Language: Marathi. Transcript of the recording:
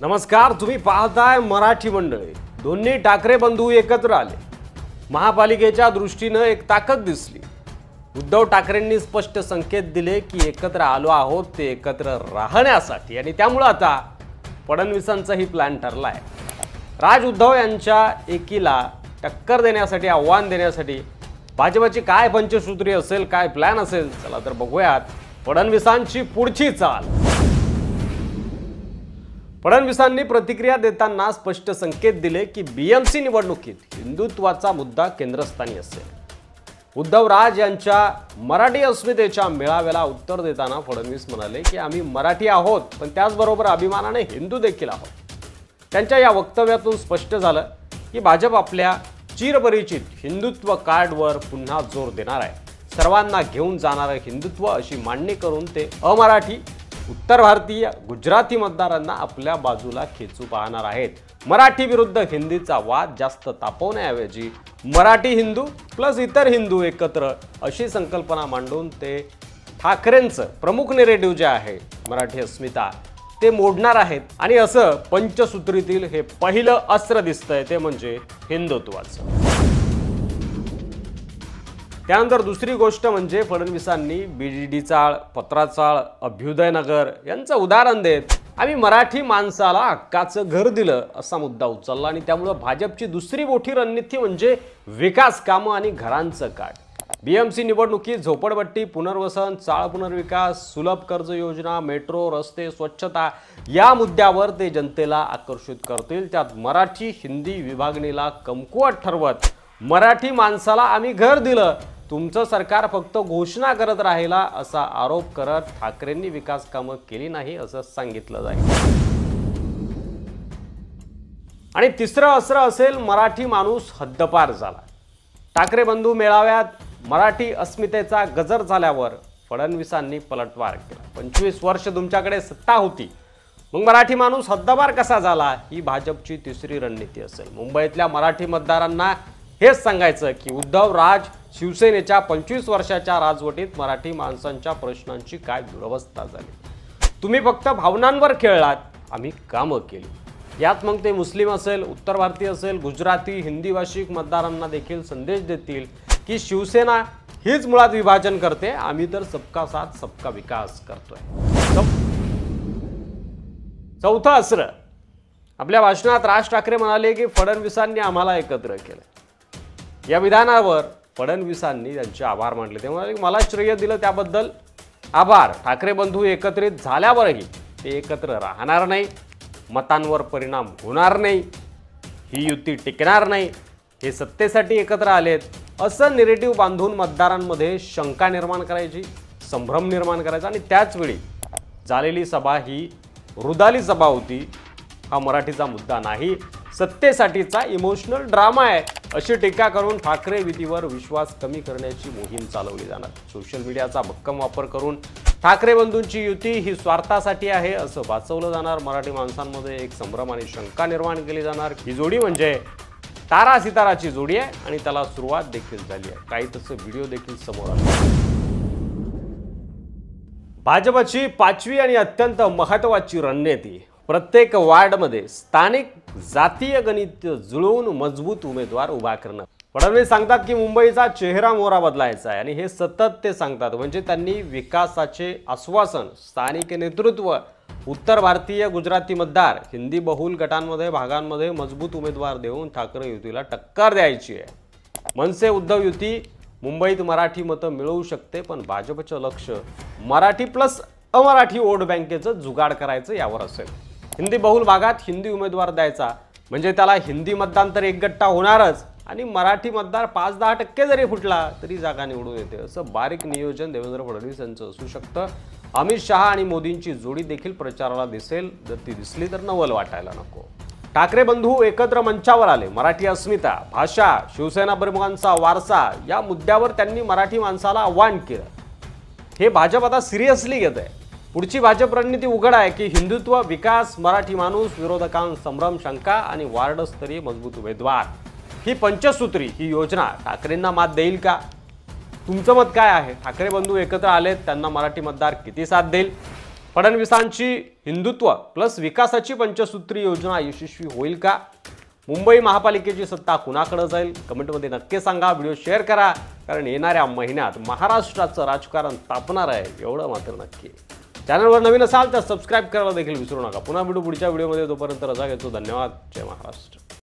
नमस्कार, तुम्ही पाहताय मराठी मंडळी। दोन्ही ठाकरे बंधू एकत्र आले। महापालिकेच्या दृष्टीने एक ताकद दिसली। उद्धव ठाकरेंनी स्पष्ट संकेत दिले की एकत्र आलो आहोत ते एकत्र राहण्यासाठी, आणि त्यामुळे आता फडणवीसांचाही प्लॅन ठरलाय। राज उद्धव यांच्या एकीला टक्कर देण्यासाठी, आव्हान देण्यासाठी भाजपची काय पंचसूत्री असेल, काय प्लॅन असेल, चला तर बघूयात फडणवीसांची पुढची चाल। फडणवीसांनी प्रतिक्रिया देताना स्पष्ट संकेत दिले की बीएमसी निवडणुकीत हिंदुत्वाचा मुद्दा केंद्रस्थानी असेल। उद्धव राज यांच्या मराठी अस्मितेच्या मेळाव्याला उत्तर देताना फडणवीस म्हणाले की आम्ही मराठी आहोत, पण त्याचबरोबर अभिमानाने हिंदू देखील आहोत। त्यांच्या या वक्तव्यातून स्पष्ट झालं की भाजप आपल्या चिरपरिचित हिंदुत्व कार्डवर पुन्हा जोर देणार आहे। सर्वांना घेऊन जाणारे हिंदुत्व अशी मांडणी करून ते अमराठी, उत्तर भारतीय, गुजराती मतदारांना आपल्या बाजूला खेचू पाहणार आहेत। मराठी विरुद्ध हिंदीचा वाद जास्त तापवण्याऐवजी मराठी हिंदू प्लस इतर हिंदू एकत्र अशी संकल्पना मांडून ते ठाकरेंचं प्रमुख नेरेटिव्ह जे आहे मराठी अस्मिता ते मोडणार आहेत। आणि असं पंचसूत्रीतील हे पहिलं अस्त्र दिसतंय ते म्हणजे हिंदुत्वाचं। त्यानंतर दुसरी गोष्ट म्हणजे फडणवीसांनी बीडीडी चाळ, पत्रा चाळ, अभ्युदयनगर यांचं उदाहरण देत आम्ही मराठी माणसाला हक्काचं घर दिलं असा मुद्दा उचलला। आणि त्यामुळे भाजपची दुसरी मोठी रणनीती म्हणजे विकास कामं आणि घरांचं कार्ड। बीएमसी निवडणुकीत झोपडपट्टी पुनर्वसन, चाळ पुनर्विकास, सुलभ कर्ज योजना, मेट्रो, रस्ते, स्वच्छता या मुद्द्यावर ते जनतेला आकर्षित करतील। त्यात मराठी हिंदी विभागणीला कमकुवत ठरवत मराठी माणसाला आम्ही घर दिलं, तुमचं सरकार फक्त घोषणा करत राहिला असा आरोप करत ठाकरेंनी विकास कामं केली नाही असं सांगितलं जाईल। आणि तिसरं अस्त्र असेल मराठी माणूस हद्दपार झाला। ठाकरे बंधू मेळाव्यात मराठी अस्मितेचा गजर झाल्यावर फडणवीसांनी पलटवार केला। 25 वर्ष तुमच्याकडे सत्ता होती, मग मराठी माणूस हद्दपार कसा झाला, ही भाजपची तिसरी रणनीती असेल। मुंबईतल्या मराठी मतदारांना हेच सांगायचं की उद्धव राज शिवसेनेच्या 25 वर्षाच्या राजवटीत मराठी माणसांच्या प्रश्नांची काय दुरवस्था झाली। तुम्ही फक्त भावनांवर खेळलात, आम्ही कामं केली। यात मग ते मुस्लिम असेल, उत्तर भारतीय असेल, गुजराती, हिंदी भाषिक मतदारांना देखील संदेश देतील की शिवसेना हीच मुळात विभाजन करते, आम्ही तर सबका साथ सबका विकास करतोय। चौथं अस्त्र, आपल्या भाषणात राज ठाकरे म्हणाले की फडणवीसांनी आम्हाला एकत्र केलं। या विधानावर फडणवीसांनी त्यांचे आभार मानले। ते म्हणाले मला श्रेय दिलं त्याबद्दल आभार। ठाकरे बंधू एकत्रित झाल्यावरही ते एकत्र राहणार नाही, मतांवर परिणाम होणार नाही, ही युती टिकणार नाही, हे सत्तेसाठी एकत्र आलेत असं नेरेटिव्ह बांधून मतदारांमध्ये शंका निर्माण करायची, संभ्रम निर्माण करायचा। आणि त्याच वेळी झालेली सभा ही रुदाली सभा होती, हा मराठीचा मुद्दा नाही, सत्तेसाठीचा इमोशनल ड्रामा आहे अशी टीका करून ठाकरे युतीवर विश्वास कमी करण्याची मोहीम चालवली जाणार। सोशल मीडियाचा भक्कम वापर करून ठाकरे बंधूंची युती ही स्वार्थासाठी आहे असं वाचवलं जाणार। मराठी माणसांमध्ये एक संभ्रम आणि शंका निर्माण केली जाणार। ही जोडी म्हणजे तारा सिताराची जोडी आहे आणि त्याला सुरुवात देखील झाली आहे। काही तसं व्हिडिओ देखील समोर आले। भाजपची पाचवी आणि अत्यंत महत्त्वाची रणनीती प्रत्येक वार्डमध्ये स्थानिक जातीय गणित जुळवून मजबूत उमेदवार उभा करणं। फडणवीस सांगतात की मुंबईचा चेहरा मोहरा बदलायचा आहे आणि हे सतत ते सांगतात। म्हणजे त्यांनी विकासाचे आश्वासन, स्थानिक नेतृत्व, उत्तर भारतीय, गुजराती मतदार, हिंदी बहुल गटांमध्ये भागांमध्ये मजबूत उमेदवार देऊन ठाकरे युतीला टक्कर द्यायची आहे। मनसे उद्धव युती मुंबईत मराठी मतं मिळवू शकते, पण भाजपचं लक्ष मराठी प्लस अमराठी वोट बँकेचं जुगाड करायचं यावर असेल। हिंदी बहुल भागात हिंदी उमेदवार द्यायचा म्हणजे त्याला हिंदी मतदान तर एक गट्टा होणारच, आणि मराठी मतदार 5-10% जरी फुटला तरी जागा निवडून येते। असं बारीक नियोजन देवेंद्र फडणवीस यांचं असू शकतं। अमित शहा आणि मोदींची जोडी देखील प्रचाराला दिसेल, जर ती दिसली तर नवल वाटायला नको। ठाकरे बंधू एकत्र मंचावर आले। मराठी अस्मिता, भाषा, शिवसेना प्रमुखांचा वारसा या मुद्द्यावर त्यांनी मराठी माणसाला आव्हान केलं। हे भाजप आता सिरियसली घेत आहे। पुढची भाजप रणनीती उघड आहे की हिंदुत्व, विकास, मराठी माणूस, विरोधकांत संभ्रम, शंका आणि वार्डस्तरीय मजबूत उमेदवार, ही पंचसूत्री, ही योजना ठाकरेंना मात देईल का? तुमचं मत काय आहे? ठाकरे बंधू एकत्र आलेत, त्यांना मराठी मतदार किती साथ देईल? फडणवीसांची हिंदुत्व प्लस विकासाची पंचसूत्री योजना यशस्वी होईल का? मुंबई महापालिकेची सत्ता कुणाकडे जाईल? कमेंटमध्ये नक्की सांगा. व्हिडिओ शेअर करा, कारण येणाऱ्या महिन्यात महाराष्ट्राचं राजकारण तापणार आहे एवढं मात्र नक्की. चॅनलवर नवीन असाल तर सबस्क्राईब करायला देखील विसरू नका. पुन्हा भेटू पुढच्या व्हिडिओमध्ये. तोपर्यंत रजा घेतो. धन्यवाद. जय महाराष्ट्र.